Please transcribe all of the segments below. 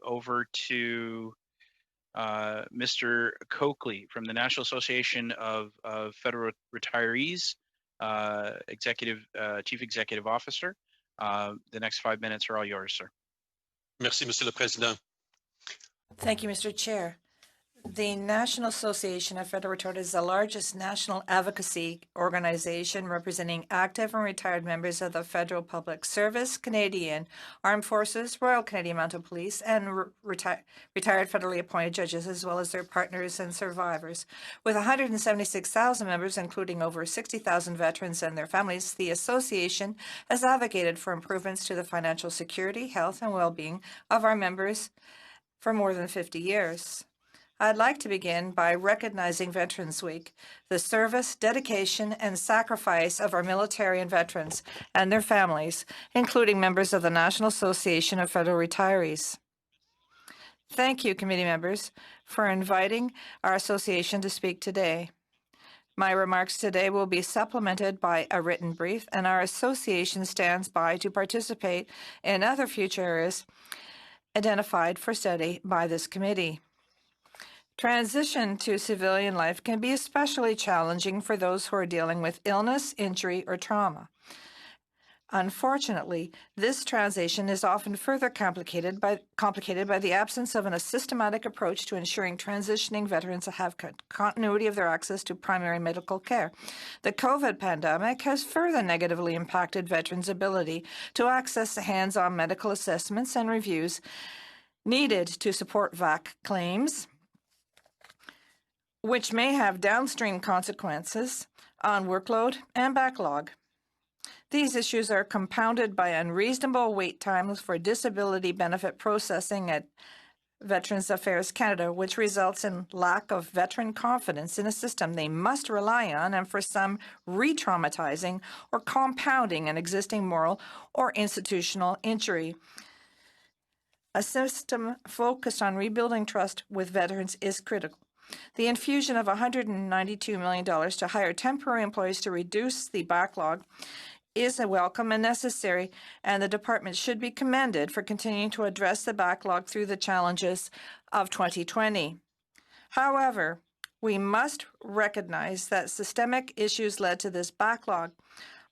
over to Mr. Coakeley from the National Association of Federal Retirees, Chief Executive Officer. The next 5 minutes are all yours, sir. Merci, Monsieur le Président. Thank you, Mr. Chair. The National Association of Federal Retirees is the largest national advocacy organization representing active and retired members of the Federal Public Service, Canadian Armed Forces, Royal Canadian Mounted Police, and retired federally appointed judges, as well as their partners and survivors. With 176,000 members, including over 60,000 veterans and their families, the association has advocated for improvements to the financial security, health, and well-being of our members for more than 50 years. I'd like to begin by recognizing Veterans Week, the service, dedication, and sacrifice of our military and veterans and their families, including members of the National Association of Federal Retirees. Thank you, committee members, for inviting our association to speak today. My remarks today will be supplemented by a written brief, and our association stands by to participate in other future areas identified for study by this committee. Transition to civilian life can be especially challenging for those who are dealing with illness, injury, or trauma. Unfortunately, this transition is often further complicated by the absence of a systematic approach to ensuring transitioning veterans have continuity of their access to primary medical care. The COVID pandemic has further negatively impacted veterans' ability to access the hands-on medical assessments and reviews needed to support VAC claims, which may have downstream consequences on workload and backlog. These issues are compounded by unreasonable wait times for disability benefit processing at Veterans Affairs Canada, which results in lack of veteran confidence in a system they must rely on, and for some, re-traumatizing or compounding an existing moral or institutional injury. A system focused on rebuilding trust with veterans is critical. The infusion of $192 million to hire temporary employees to reduce the backlog is a welcome and necessary, and the department should be commended for continuing to address the backlog through the challenges of 2020. However, we must recognize that systemic issues led to this backlog.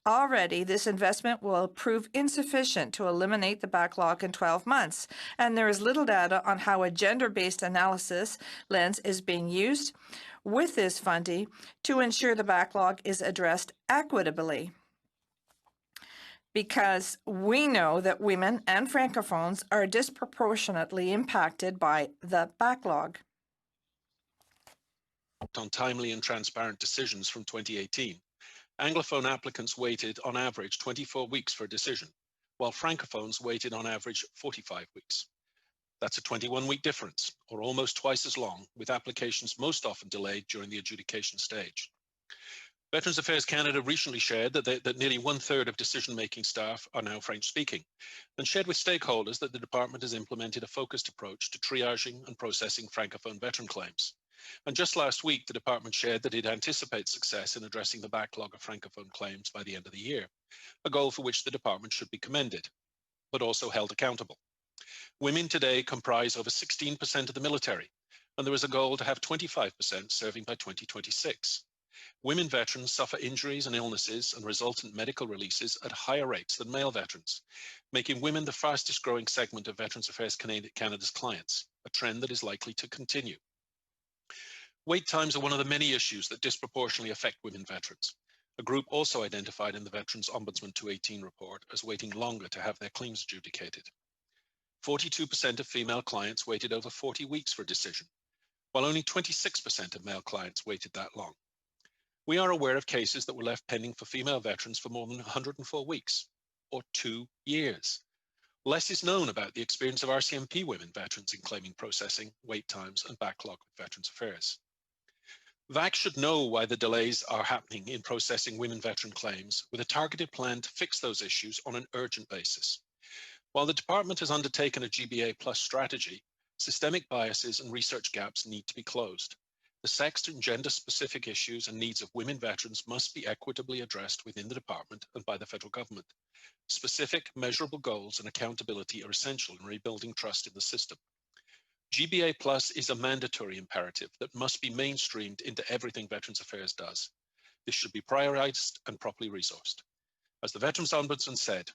Already, this investment will prove insufficient to eliminate the backlog in 12 months, and there is little data on how a gender-based analysis lens is being used with this funding to ensure the backlog is addressed equitably. Because we know that women and francophones are disproportionately impacted by the backlog. On timely and transparent decisions from 2018. Anglophone applicants waited on average 24 weeks for a decision, while Francophones waited on average 45 weeks. That's a 21-week difference, or almost twice as long, with applications most often delayed during the adjudication stage. Veterans Affairs Canada recently shared that nearly 1/3 of decision-making staff are now French-speaking, and shared with stakeholders that the department has implemented a focused approach to triaging and processing Francophone veteran claims. And just last week, the department shared that it anticipates success in addressing the backlog of Francophone claims by the end of the year, a goal for which the department should be commended, but also held accountable. Women today comprise over 16% of the military, and there is a goal to have 25% serving by 2026. Women veterans suffer injuries and illnesses and resultant medical releases at higher rates than male veterans, making women the fastest growing segment of Veterans Affairs Canada's clients, a trend that is likely to continue. Wait times are one of the many issues that disproportionately affect women veterans, a group also identified in the Veterans Ombudsman 2018 report as waiting longer to have their claims adjudicated. 42% of female clients waited over 40 weeks for a decision, while only 26% of male clients waited that long. We are aware of cases that were left pending for female veterans for more than 104 weeks, or 2 years. Less is known about the experience of RCMP women veterans in claiming processing, wait times, and backlog with Veterans Affairs. VAC should know why the delays are happening in processing women veteran claims, with a targeted plan to fix those issues on an urgent basis. While the department has undertaken a GBA Plus strategy, systemic biases and research gaps need to be closed. The sex and gender specific issues and needs of women veterans must be equitably addressed within the department and by the federal government. Specific, measurable goals and accountability are essential in rebuilding trust in the system. GBA Plus is a mandatory imperative that must be mainstreamed into everything Veterans Affairs does. This should be prioritized and properly resourced. As the Veterans Ombudsman said,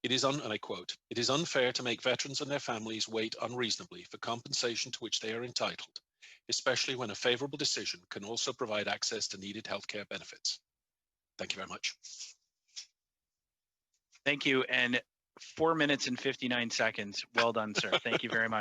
and I quote, "It is unfair to make veterans and their families wait unreasonably for compensation to which they are entitled, especially when a favorable decision can also provide access to needed healthcare benefits." Thank you very much. Thank you. And 4 minutes and 59 seconds. Well done, sir. Thank you very much.